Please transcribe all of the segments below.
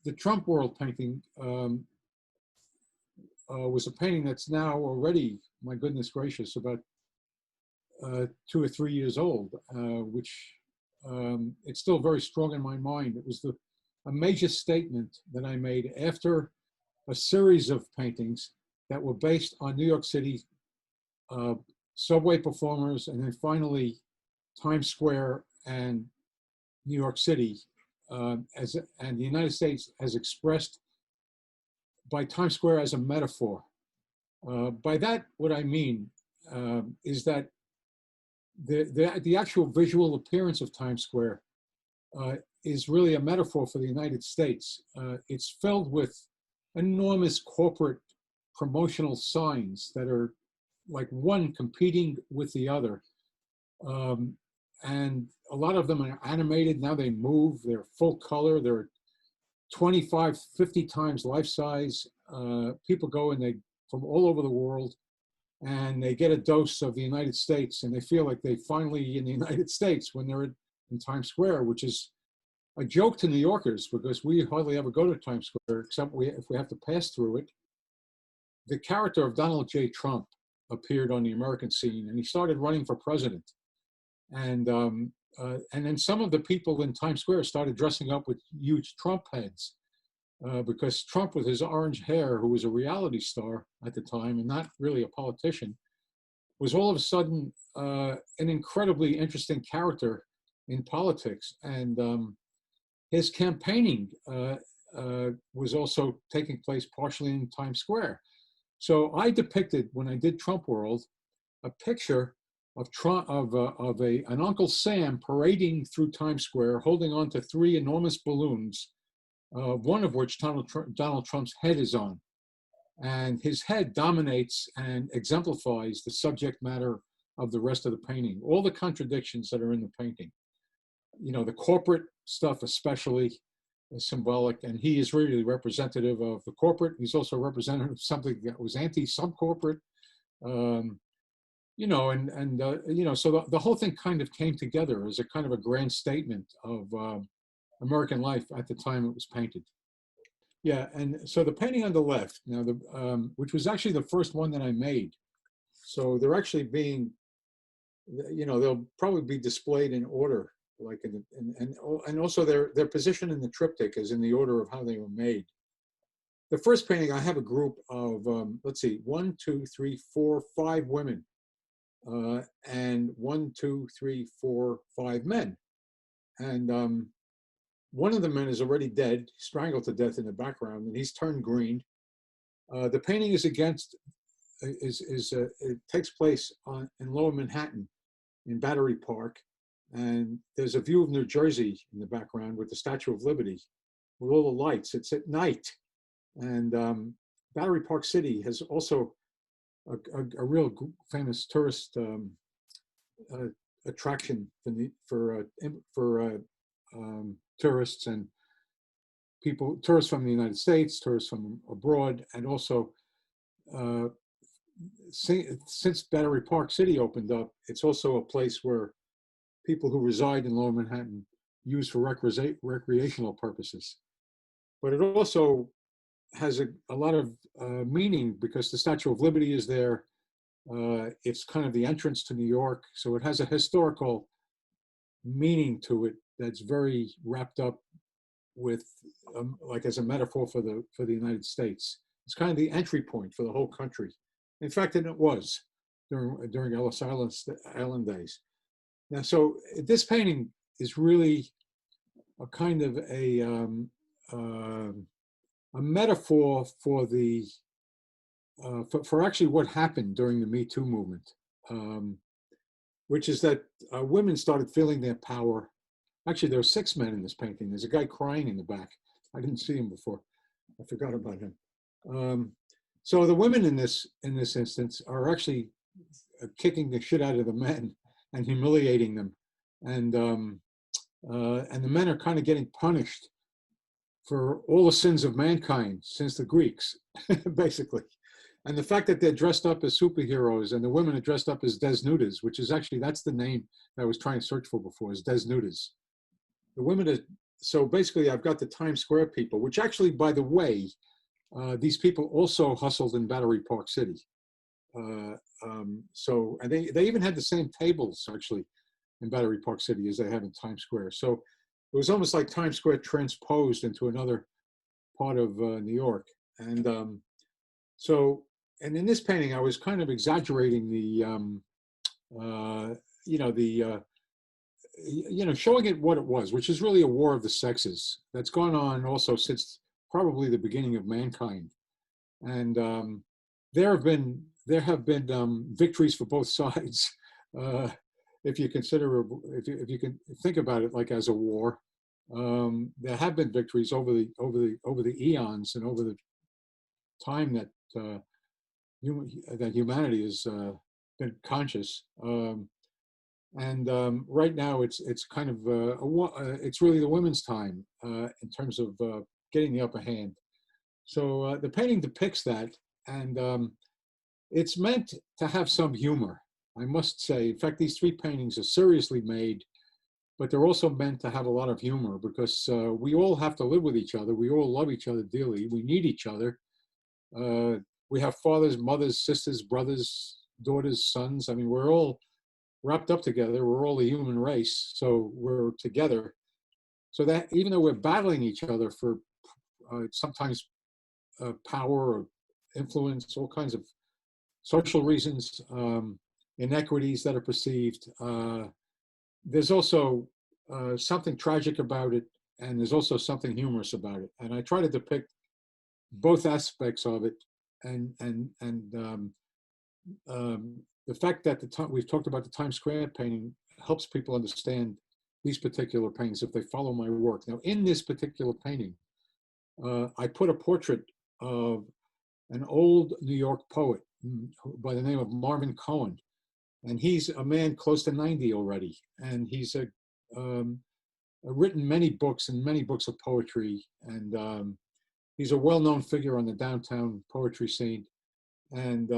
the Trump World painting was a painting that's now already, my goodness gracious, about 2 or 3 years old, which it's still very strong in my mind. It was a major statement that I made after a series of paintings that were based on New York City subway performers, and then finally Times Square and New York City, and the United States as expressed by Times Square as a metaphor. By that, what I mean is that the actual visual appearance of Times Square is really a metaphor for the United States. It's filled with enormous corporate promotional signs that are like one competing with the other. And a lot of them are animated. Now they move, they're full color, they're 25, 50 times life size. People go and from all over the world, and they get a dose of the United States, and they feel like they finally in the United States when they're in Times Square, which is a joke to New Yorkers because we hardly ever go to Times Square except if we have to pass through it. The character of Donald J. Trump appeared on the American scene, and he started running for president. And then some of the people in Times Square started dressing up with huge Trump heads because Trump, with his orange hair, who was a reality star at the time and not really a politician, was all of a sudden an incredibly interesting character in politics. And his campaigning was also taking place partially in Times Square. So I depicted, when I did Trump World, a picture of an Uncle Sam parading through Times Square, holding on to 3 enormous balloons, one of which Donald Trump's head is on. And his head dominates and exemplifies the subject matter of the rest of the painting, all the contradictions that are in the painting. You know, the corporate stuff especially is symbolic, and he is really representative of the corporate. He's also representative of something that was anti-subcorporate. You know, you know, so the whole thing kind of came together as a kind of a grand statement of American life at the time it was painted. Yeah, and so the painting on the left, now, which was actually the first one that I made. So they're actually being, you know, they'll probably be displayed in order, like and also their position in the triptych is in the order of how they were made. The first painting, I have a group of, let's see, 1, 2, 3, 4, 5 women. And 1, 2, 3, 4, 5 men. And one of the men is already dead, strangled to death in the background, and he's turned green. The painting is it takes place in Lower Manhattan, in Battery Park, and there's a view of New Jersey in the background with the Statue of Liberty, with all the lights. It's at night, and Battery Park City has also a real famous tourist attraction for tourists and tourists from the United States, tourists from abroad, and also since Battery Park City opened up, it's also a place where people who reside in Lower Manhattan use for recreational purposes. But it also has a lot of meaning because the Statue of Liberty is there. It's kind of the entrance to New York, so it has a historical meaning to it that's very wrapped up with, like as a metaphor for the United States. It's kind of the entry point for the whole country. In fact, and it was during Ellis Island days. Now, so this painting is really a kind of a metaphor for for actually what happened during the Metoo movement, which is that women started feeling their power. Actually, there are 6 men in this painting. There's a guy crying in the back. I didn't see him before. I forgot about him. So the women in this instance are actually kicking the shit out of the men and humiliating them, and the men are kind of getting punished for all the sins of mankind since the Greeks, basically. And the fact that they're dressed up as superheroes and the women are dressed up as desnudas, which is actually, that's the name that I was trying to search for before, is desnudas. The women are so basically, I've got the Times Square people, which actually, by the way, these people also hustled in Battery Park City. So, and they even had the same tables actually in Battery Park City as they have in Times Square. So it was almost like Times Square transposed into another part of New York. And so, and in this painting, I was kind of exaggerating the, you know, the, you know, showing it what it was, which is really a war of the sexes that's gone on also since probably the beginning of mankind. And there have been victories for both sides. If you consider, if you can think about it like as a war, there have been victories over the eons and over the time that that humanity has been conscious. And right now, it's kind of it's really the women's time in terms of getting the upper hand. So the painting depicts that, and it's meant to have some humor, I must say. In fact, these three paintings are seriously made, but they're also meant to have a lot of humor because we all have to live with each other. We all love each other dearly. We need each other. We have fathers, mothers, sisters, brothers, daughters, sons. I mean, we're all wrapped up together. We're all the human race, so we're together. So that even though we're battling each other for sometimes power or influence, all kinds of social reasons, inequities that are perceived, there's also something tragic about it, and there's also something humorous about it. And I try to depict both aspects of it, and the fact that we've talked about the Times Square painting helps people understand these particular paintings if they follow my work. Now, in this particular painting, I put a portrait of an old New York poet by the name of Marvin Cohen. And he's a man close to 90 already. And he's written many books and many books of poetry. And he's a well-known figure on the downtown poetry scene. And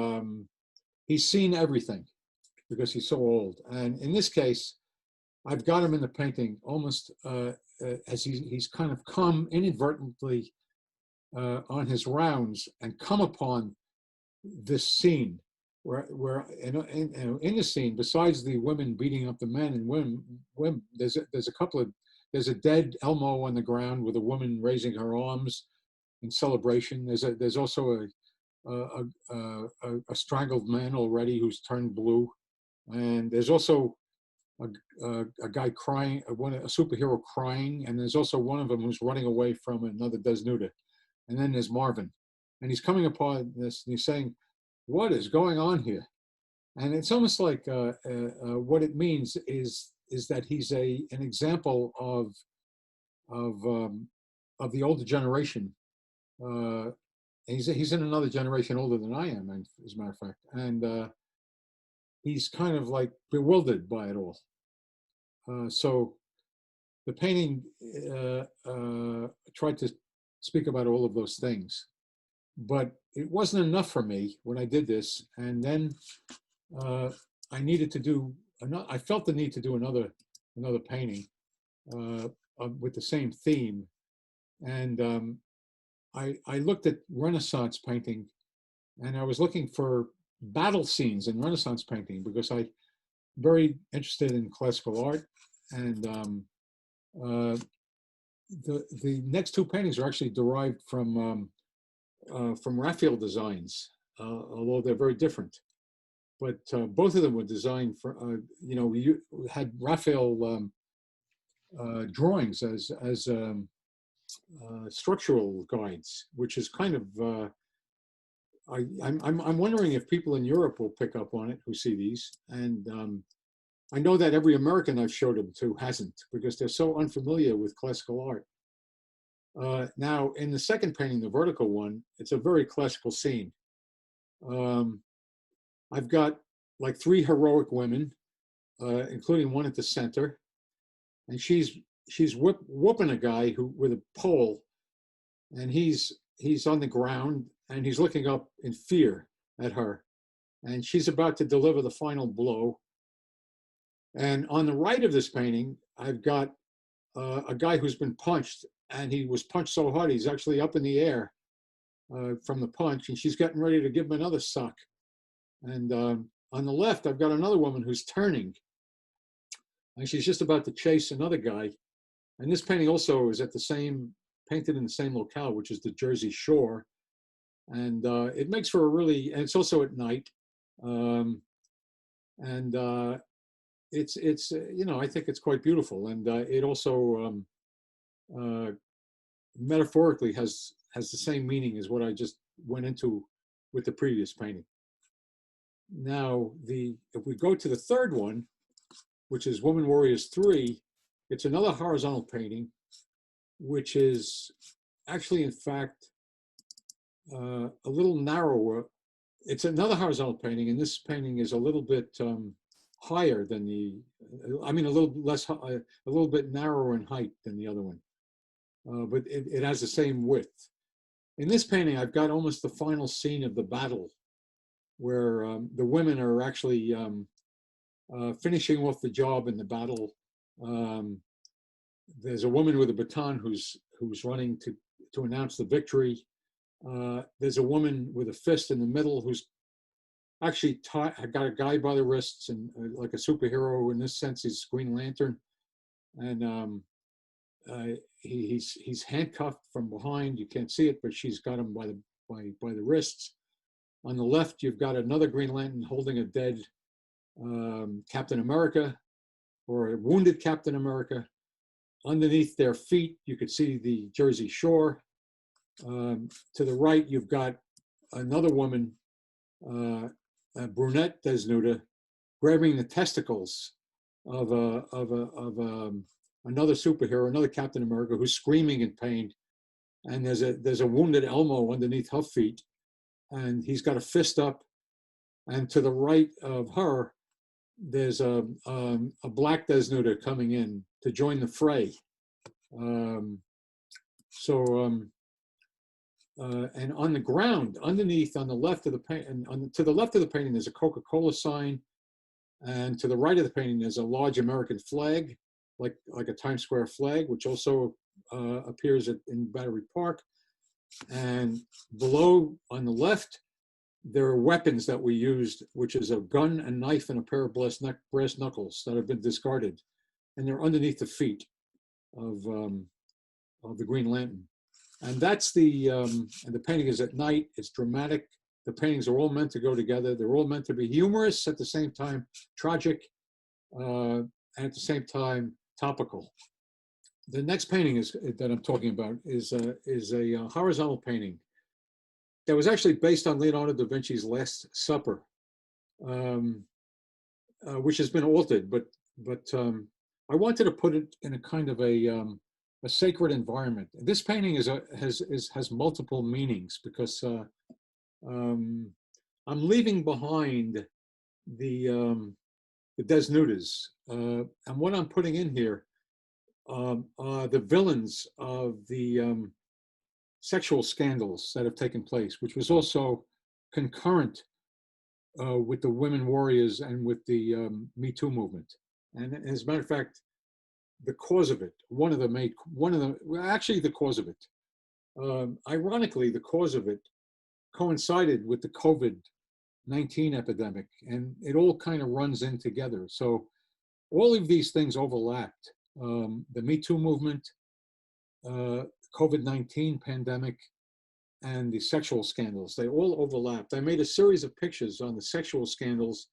he's seen everything because he's so old. And in this case, I've got him in the painting almost as he's kind of come inadvertently on his rounds and come upon this scene where in the scene, besides the women beating up the men and women, there's a dead Elmo on the ground with a woman raising her arms in celebration. There's also a strangled man already who's turned blue, and there's also a guy crying, a superhero crying, and there's also one of them who's running away from another desnuda. And then there's Marvin, and he's coming upon this, and he's saying, "What is going on here?" And it's almost like what it means is that he's an example of the older generation. He's in another generation older than I am, as a matter of fact, and he's kind of like bewildered by it all. So the painting tried to speak about all of those things, but it wasn't enough for me when I did this. And then I needed to do I felt the need to do another painting with the same theme. And I looked at Renaissance painting, and I was looking for battle scenes in Renaissance painting because I'm very interested in classical art. And the next two paintings are actually derived from Raphael designs, although they're very different. But both of them were designed for, we had Raphael drawings as structural guides, which is kind of, I'm wondering if people in Europe will pick up on it who see these. And I know that every American I've showed them to hasn't, because they're so unfamiliar with classical art. Now, in the second painting, the vertical one, it's a very classical scene. I've got like three heroic women, including one at the center, and she's whooping a guy with a pole, and he's on the ground, and he's looking up in fear at her, and she's about to deliver the final blow. And on the right of this painting, I've got a guy who's been punched, and he was punched so hard he's actually up in the air from the punch, and she's getting ready to give him another suck. And on the left, I've got another woman who's turning, and she's just about to chase another guy. And this painting also is painted in the same locale, which is the Jersey Shore. And it makes for and it's also at night. It's I think it's quite beautiful. And it also metaphorically has the same meaning as what I just went into with the previous painting. Now, if we go to the third one, which is Woman Warriors 3, it's another horizontal painting, which is actually, in fact, a little narrower. It's another horizontal painting, and this painting is a little bit higher than a little bit narrower in height than the other one, but it has the same width. In this painting, I've got almost the final scene of the battle, where the women are actually finishing off the job in the battle. There's a woman with a baton who's running to announce the victory. There's a woman with a fist in the middle who's actually got a guy by the wrists, and like a superhero. In this sense, he's Green Lantern, and he's handcuffed from behind. You can't see it, but she's got him by the wrists. On the left, you've got another Green Lantern holding a dead Captain America, or a wounded Captain America. Underneath their feet, you could see the Jersey Shore. To the right, you've got another woman, a brunette desnuda, grabbing the testicles of another superhero, another Captain America, who's screaming in pain. And there's a wounded Elmo underneath her feet, and he's got a fist up. And to the right of her, there's a black desnuda coming in to join the fray. And on the ground, underneath, on the left of the painting, to the left of the painting, there's a Coca-Cola sign, and to the right of the painting, there's a large American flag, like a Times Square flag, which also appears in Battery Park. And below, on the left, there are weapons that we used, which is a gun, a knife, and a pair of brass knuckles that have been discarded, and they're underneath the feet of the Green Lantern. And that's and the painting is at night. It's dramatic. The paintings are all meant to go together. They're all meant to be humorous, at the same time tragic, and at the same time topical. The next painting that I'm talking about is a horizontal painting that was actually based on Leonardo da Vinci's Last Supper, which has been altered, but I wanted to put it in a kind of a sacred environment. This painting has multiple meanings, because I'm leaving behind the desnudas, and what I'm putting in here are the villains of the sexual scandals that have taken place, which was also concurrent with the women warriors and with the Metoo movement. And as a matter of fact, the cause of it, actually the cause of it, ironically, the cause of it coincided with the COVID-19 epidemic, and it all kind of runs in together. So all of these things overlapped. The Me Too movement, COVID-19 pandemic, and the sexual scandals, they all overlapped. I made a series of pictures on the sexual scandals,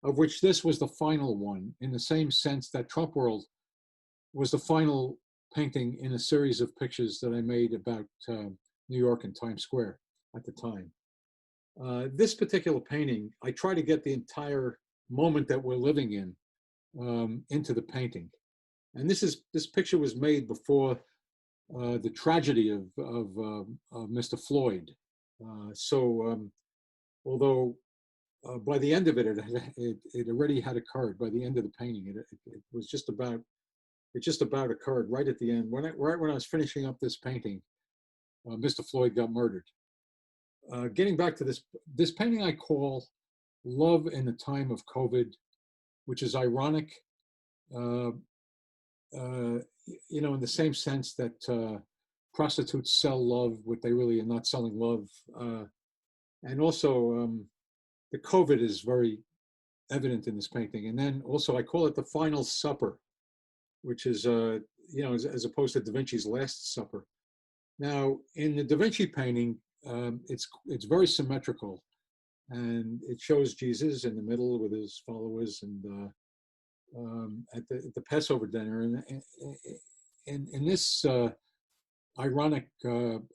of which this was the final one, in the same sense that Trump World was the final painting in a series of pictures that I made about New York and Times Square at the time. This particular painting, I try to get the entire moment that we're living in into the painting. And this picture was made before the tragedy of Mr. Floyd. Although by the end of it, it already had occurred. By the end of the painting, it was just about. It just about occurred right at the end. Right when I was finishing up this painting, Mr. Floyd got murdered. Getting back to this painting I call Love in the Time of COVID, which is ironic. you know, in the same sense that prostitutes sell love, what they really are not selling love. And also, the COVID is very evident in this painting. And then also, I call it the Final Supper, which is, you know, as opposed to Da Vinci's Last Supper. Now, in the Da Vinci painting, it's very symmetrical, and it shows Jesus in the middle with his followers, and at the Passover dinner, and in this ironic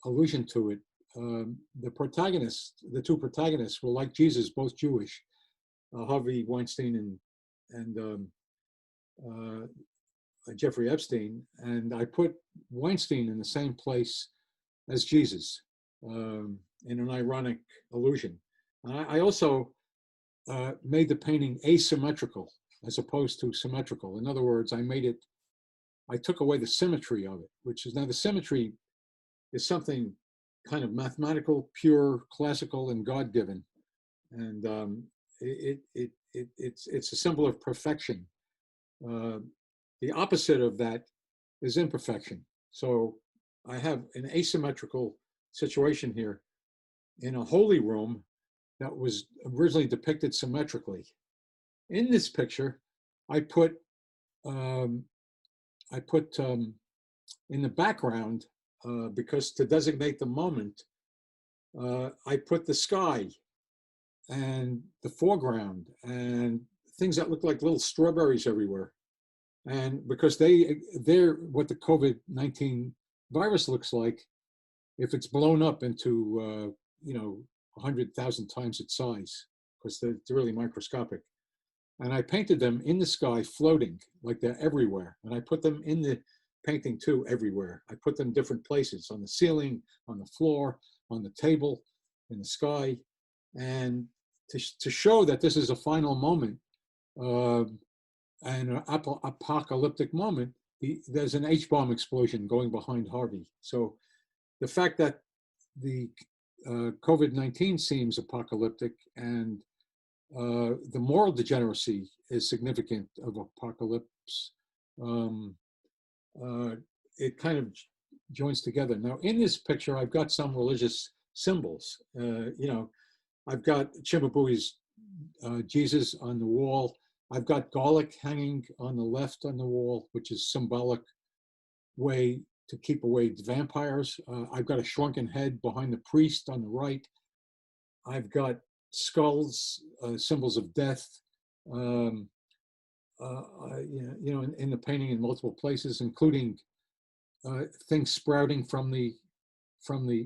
allusion to it, the two protagonists were like Jesus, both Jewish, Harvey Weinstein and Jeffrey Epstein, and I put Weinstein in the same place as Jesus, in an ironic allusion. I also made the painting asymmetrical as opposed to symmetrical. In other words, I took away the symmetry of it, which is, now the symmetry is something kind of mathematical, pure, classical, and God-given, and it's a symbol of perfection. The opposite of that is imperfection. So I have an asymmetrical situation here in a holy room that was originally depicted symmetrically. In this picture, I put in the background, because to designate the moment, I put the sky and the foreground and things that look like little strawberries everywhere. And because they're what the COVID-19 virus looks like if it's blown up into, you know, 100,000 times its size, because they're really microscopic. And I painted them in the sky floating, like they're everywhere. And I put them in the painting too, everywhere. I put them in different places, on the ceiling, on the floor, on the table, in the sky. And to show that this is a final moment, and an apocalyptic moment, there's an H-bomb explosion going behind Harvey. So the fact that the COVID-19 seems apocalyptic, and the moral degeneracy is significant of apocalypse, it kind of joins together. Now, in this picture, I've got some religious symbols. You know, I've got Chimabui's Jesus on the wall. I've got garlic hanging on the left on the wall, which is symbolic way to keep away vampires. I've got a shrunken head behind the priest on the right. I've got skulls, symbols of death, you know, in the painting in multiple places, including things sprouting from the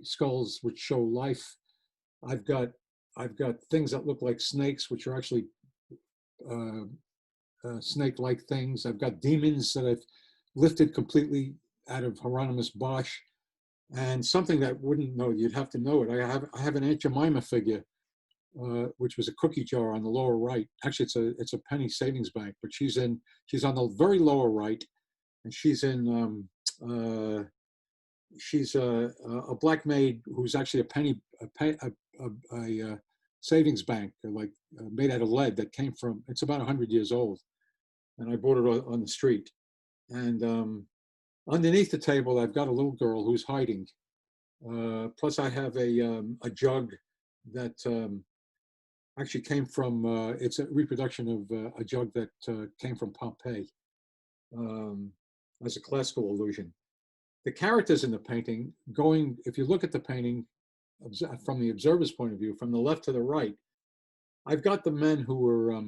skulls, which show life. I've got things that look like snakes, which are actually snake-like things. I've got demons that I've lifted completely out of Hieronymus Bosch, and something that wouldn't know, you'd have to know it. I have an Aunt Jemima figure, which was a cookie jar on the lower right. Actually, it's a penny savings bank, but she's on the very lower right, and she's in she's a black maid who's actually a savings bank, like made out of lead, that came from, it's about 100 years old, and I bought it on the street. And underneath the table, I've got a little girl who's hiding. Plus, I have a jug that actually came from, it's a reproduction of a jug that came from Pompeii, as a classical illusion. The characters in the painting, if you look at the painting from the observer's point of view, from the left to the right, I've got the men who were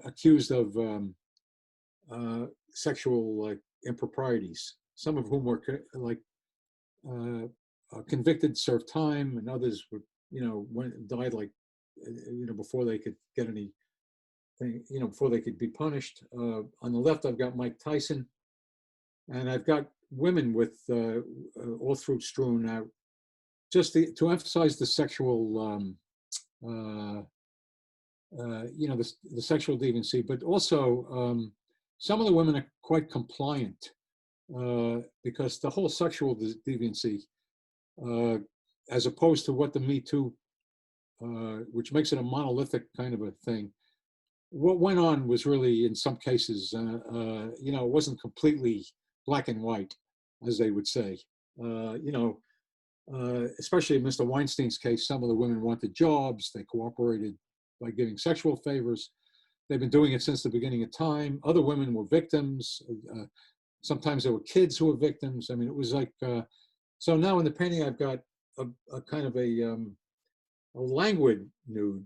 accused of sexual improprieties, some of whom were convicted, served time, and others were, you know, died like, you know, before they could get anything, you know, before they could be punished. On the left, I've got Mike Tyson, and I've got women with all throat strewn out, just to emphasize the sexual, you know, the sexual deviancy, but also some of the women are quite compliant, because the whole sexual deviancy, as opposed to what the Metoo, which makes it a monolithic kind of a thing, what went on was really, in some cases, you know, it wasn't completely black and white, as they would say. You know, especially in Mr. Weinstein's case, some of the women wanted jobs. They cooperated by giving sexual favors. They've been doing it since the beginning of time. Other women were victims. Sometimes there were kids who were victims. I mean, it was like, so now in the painting, I've got a kind of a languid nude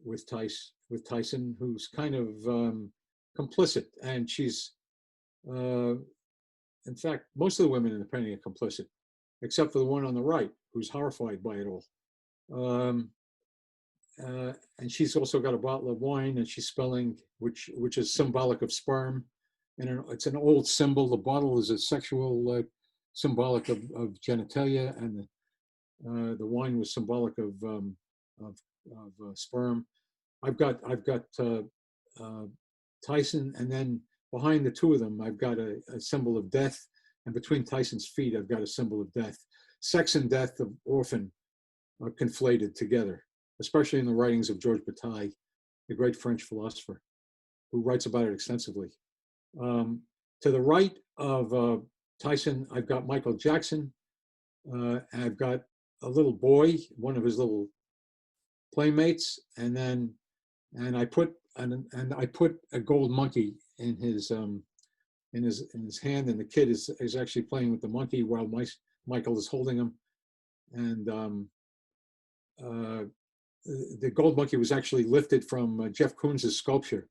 with Tyson, who's kind of complicit. And she's, in fact, most of the women in the painting are complicit, except for the one on the right, who's horrified by it all. And she's also got a bottle of wine, and she's spelling, which is symbolic of sperm, and it's an old symbol. The bottle is a sexual symbolic of genitalia, and the wine was symbolic of sperm. I've got Tyson, and then behind the two of them, I've got a symbol of death, and between Tyson's feet, I've got a symbol of death. Sex and death are often conflated together, especially in the writings of Georges Bataille, the great French philosopher, who writes about it extensively. To the right of Tyson, I've got Michael Jackson. I've got a little boy, one of his little playmates, and I put a gold monkey in his hand, and the kid is actually playing with the monkey while Michael is holding him. And the gold monkey was actually lifted from Jeff Koons' sculpture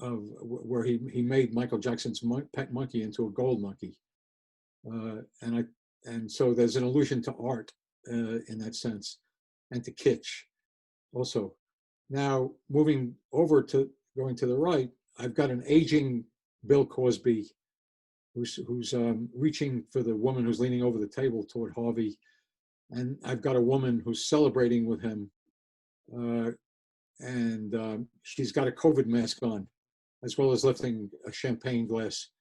of where he made Michael Jackson's pet monkey into a gold monkey, and so there's an allusion to art in that sense, and to kitsch also. Now moving over to going to the right, I've got an aging Bill Cosby who's reaching for the woman who's leaning over the table toward Harvey, and I've got a woman who's celebrating with him, and she's got a COVID mask on, as well as lifting a champagne glass.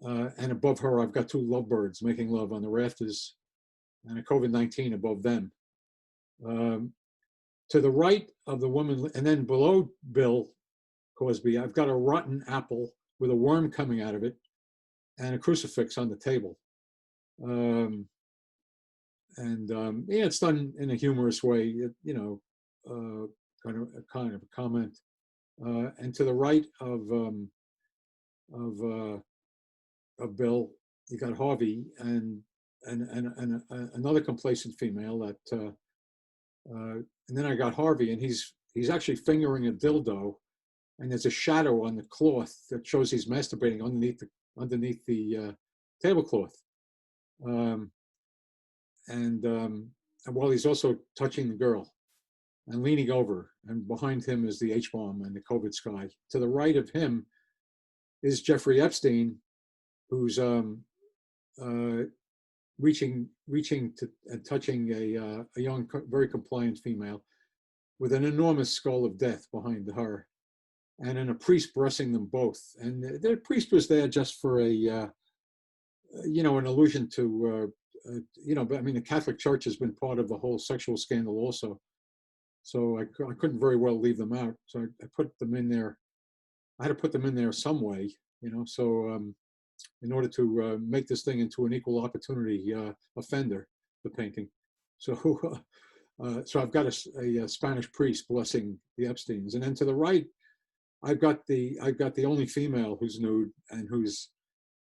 And above her, I've got two lovebirds making love on the rafters, and a COVID-19 above them. To the right of the woman, and then below Bill Cosby, I've got a rotten apple with a worm coming out of it, and a crucifix on the table. Yeah, it's done in a humorous way, you know, kind of a comment. And to the right of Bill, you got Harvey and another complacent female that, and then I got Harvey, and he's actually fingering a dildo, and there's a shadow on the cloth that shows he's masturbating underneath the tablecloth. And while he's also touching the girl and leaning over, and behind him is the H-bomb and the COVID sky. To the right of him is Jeffrey Epstein, who's reaching to and touching a young, very compliant female with an enormous skull of death behind her, and then a priest blessing them both. And the priest was there just for a, you know, an allusion to, you know, but I mean, the Catholic Church has been part of the whole sexual scandal also. So I couldn't very well leave them out. So I put them in there. I had to put them in there some way, you know, so in order to make this thing into an equal opportunity offender, the painting. So so I've got a Spanish priest blessing the Epsteins. And then to the right, I've got the only female who's nude and who's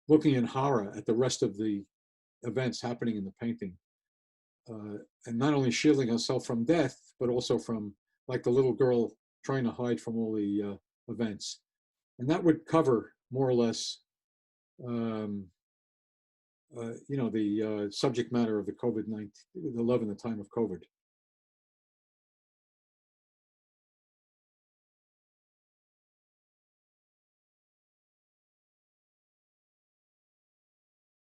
looking in horror at the rest of the events happening in the painting. And not only shielding herself from death, but also from, like, the little girl trying to hide from all the events. And that would cover more or less, you know, the subject matter of the COVID-19, the love in the time of COVID.